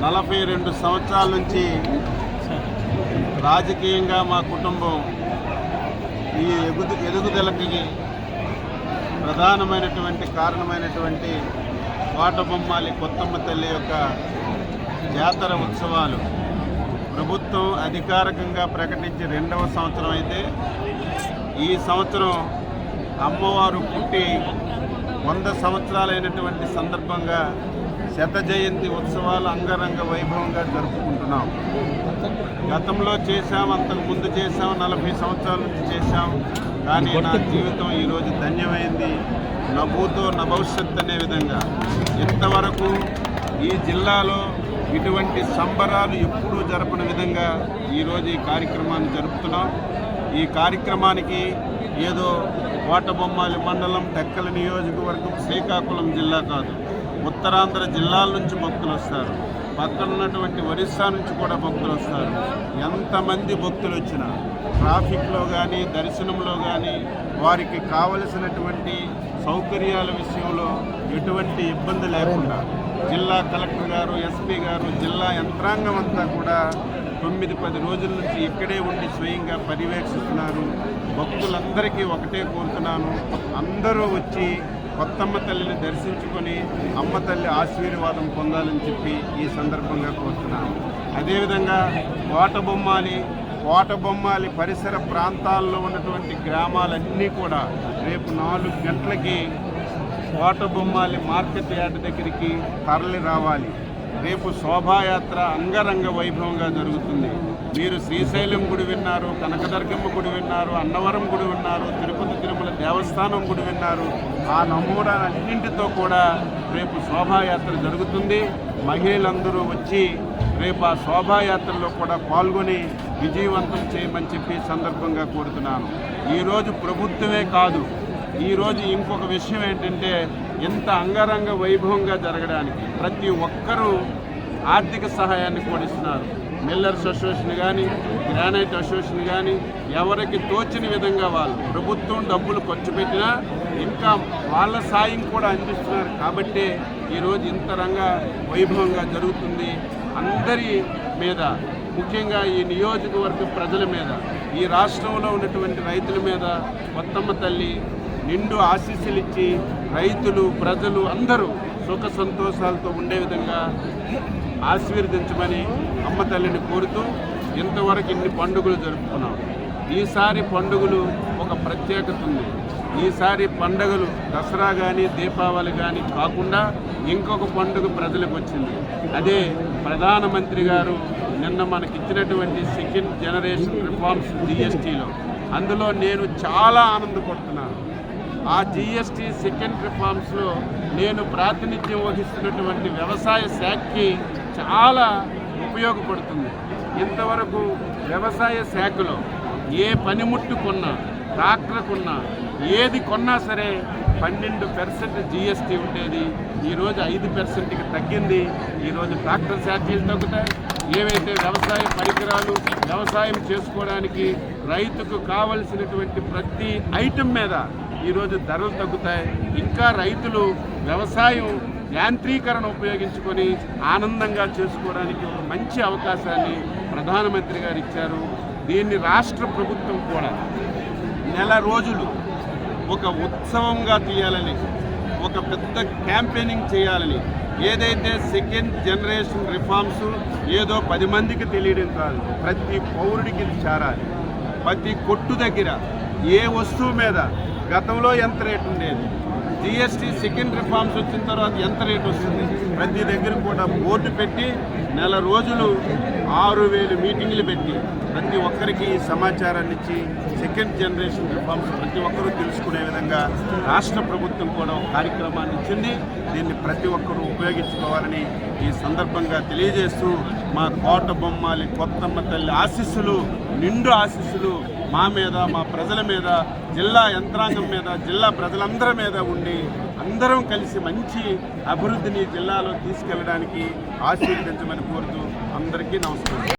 42 సంవత్సరాల నుంచి రాజకీయంగా మా కుటుంబం ఈ ఎదుగుదలకి ప్రధానమైనటువంటి కారణమైనటువంటి కోటబొమ్మాలి కొత్తమ్మ తల్లి యొక్క జాతర ఉత్సవాలు ప్రభుత్వం అధికారికంగా ప్రకటించి 2వ సంవత్సరం అయితే ఈ సంవత్సరం అమ్మవారు పుట్టి 100 సంవత్సరాలైనటువంటి సందర్భంగా శత జయంతి ఉత్సవాలు అంగరంగ వైభవంగా జరుపుకుంటున్నాం. గతంలో చేశాం, అంతకుముందు చేశాం, 40 సంవత్సరాల నుంచి చేశాం. కానీ నా జీవితం ఈరోజు ధన్యమైంది. నభూతో నభవిష్యత్ అనే విధంగా ఇంతవరకు ఈ జిల్లాలో ఇటువంటి సంబరాలు ఎప్పుడూ జరపని విధంగా ఈరోజు ఈ కార్యక్రమాన్ని జరుపుతున్నాం. ఈ కార్యక్రమానికి ఏదో కోటబొమ్మాలి మండలం, టెక్కల నియోజకవర్గం, శ్రీకాకుళం జిల్లా కాదు, ఉత్తరాంధ్ర జిల్లాల నుంచి భక్తులు వస్తారు. పక్కన ఉన్నటువంటి ఒరిస్సా నుంచి కూడా భక్తులు వస్తారు. ఎంతమంది భక్తులు వచ్చినా ట్రాఫిక్లో కానీ దర్శనంలో కానీ వారికి కావలసినటువంటి సౌకర్యాల విషయంలో ఎటువంటి ఇబ్బంది లేకుండా జిల్లా కలెక్టర్ గారు, ఎస్పీ గారు, జిల్లా యంత్రాంగం అంతా కూడా 9-10 రోజుల నుంచి ఇక్కడే ఉండి స్వయంగా పర్యవేక్షిస్తున్నారు. భక్తులందరికీ ఒకటే కోరుతున్నాను, అందరూ వచ్చి కొత్తమ్మ తల్లిని దర్శించుకొని అమ్మ తల్లి ఆశీర్వాదం పొందాలని చెప్పి ఈ సందర్భంగా కోరుతున్నాను. అదేవిధంగా కోటబొమ్మాలి పరిసర ప్రాంతాల్లో ఉన్నటువంటి గ్రామాలన్నీ కూడా రేపు 4 గంటలకి కోటబొమ్మాలి మార్కెట్ యార్డ్ దగ్గరికి తరలి రావాలి. రేపు శోభాయాత్ర అంగరంగ వైభవంగా జరుగుతుంది. మీరు శ్రీశైలం గుడి విన్నారు, కనకదుర్గమ్మ గుడి విన్నారు, అన్నవరం గుడి విన్నారు, తిరుపతి తిరుమల దేవస్థానం గుడి విన్నారు. ఆ నమూనాలన్నింటితో కూడా రేపు శోభాయాత్ర జరుగుతుంది. మహిళలందరూ వచ్చి రేపు ఆ శోభాయాత్రలో కూడా పాల్గొని విజయవంతం చేయమని చెప్పి సందర్భంగా కోరుతున్నాను. ఈరోజు ప్రభుత్వమే కాదు, ఈరోజు ఇంకొక విషయం ఏంటంటే, ఇంత అంగరంగ వైభవంగా జరగడానికి ప్రతి ఒక్కరూ ఆర్థిక సహాయాన్ని కూడా ఇస్తున్నారు. మిల్లర్స్ అసోసియేషన్ కానీ, గ్రానైట్ అసోసియేషన్ కానీ, ఎవరికి తోచిన విధంగా వాళ్ళు ప్రభుత్వం డబ్బులు ఖర్చు పెట్టినా ఇంకా వాళ్ళ సాయం కూడా అందిస్తున్నారు. కాబట్టి ఈరోజు ఇంత వైభవంగా జరుగుతుంది. అందరి మీద, ముఖ్యంగా ఈ నియోజకవర్గ ప్రజల మీద, ఈ రాష్ట్రంలో ఉన్నటువంటి రైతుల మీద కొత్తమ్మ తల్లి నిండు ఆశీస్సులు ఇచ్చి రైతులు, ప్రజలు అందరూ సుఖ సంతోషాలతో ఉండే విధంగా ఆశీర్వదించమని అమ్మ తల్లిని కోరుతూ ఇంతవరకు ఇన్ని పండుగలు జరుపుకున్నాం. ఈసారి పండుగలు ఒక ప్రత్యేకత ఉంది. ఈసారి పండుగలు దసరా కానీ, దీపావళి కానీ కాకుండా ఇంకొక పండుగ ప్రజలకు వచ్చింది. అదే ప్రధానమంత్రి గారు నిన్న మనకిచ్చినటువంటి సెకండ్ జనరేషన్ రిఫార్మ్స్ GSTలో. అందులో నేను చాలా ఆనందపడుతున్నాను. ఆ GST సెకండ్ రిఫార్మ్స్లో నేను ప్రాతినిధ్యం వహిస్తున్నటువంటి వ్యవసాయ శాఖకి చాలా ఉపయోగపడుతుంది. ఇంతవరకు వ్యవసాయ శాఖలో ఏ పనిముట్టు కొన్నా, ట్రాక్టర్ కొన్నా, ఏది కొన్నా సరే 12% GST ఉండేది. ఈరోజు 5%కి తగ్గింది. ఈరోజు ట్రాక్టర్ ఛార్జీలు తగ్గుతాయి. ఏవైతే వ్యవసాయ పరికరాలు, వ్యవసాయం చేసుకోవడానికి రైతుకు కావలసినటువంటి ప్రతి ఐటెం మీద ఈరోజు ధరలు తగ్గుతాయి. ఇంకా రైతులు వ్యవసాయం యాంత్రీకరణ ఉపయోగించుకొని ఆనందంగా చేసుకోవడానికి ఒక మంచి అవకాశాన్ని ప్రధానమంత్రి గారు ఇచ్చారు. దీన్ని రాష్ట్ర ప్రభుత్వం కూడా నెల రోజులు ఒక ఉత్సవంగా తీయాలని, ఒక పెద్ద క్యాంపెయినింగ్ చేయాలని, ఏదైతే సెకండ్ జనరేషన్ రిఫార్మ్స్ ఏదో 10 మందికి తెలియడం కాదు, ప్రతి పౌరుడికి చేరాలి. ప్రతి కొట్టు దగ్గర ఏ వస్తువు మీద గతంలో ఎంత రేటు ఉండేది, GST సెకండ్ రిఫార్మ్స్ వచ్చిన తర్వాత ఎంత రేటు వస్తుంది, ప్రతి దగ్గర కూడా బోర్డు పెట్టి నెల రోజులు 6000 మీటింగ్లు పెట్టి ప్రతి ఒక్కరికి ఈ సమాచారాన్ని ఇచ్చి సెకండ్ జనరేషన్ రిఫార్మ్స్ ప్రతి ఒక్కరూ తెలుసుకునే విధంగా రాష్ట్ర ప్రభుత్వం కూడా ఒక కార్యక్రమాన్ని ఇచ్చింది. దీన్ని ప్రతి ఒక్కరూ ఉపయోగించుకోవాలని ఈ సందర్భంగా తెలియజేస్తూ, మా కోటబొమ్మాలి కొత్తమ్మ తల్లి ఆశీస్సులు, నిండు ఆశీస్సులు మా మీద, మా ప్రజల మీద, జిల్లా యంత్రాంగం మీద, జిల్లా ప్రజలందరి మీద ఉండి అందరం కలిసి మంచి అభివృద్ధిని జిల్లాలో తీసుకెళ్ళడానికి ఆశీర్వదించమని కోరుతూ అందరికీ నమస్కారం.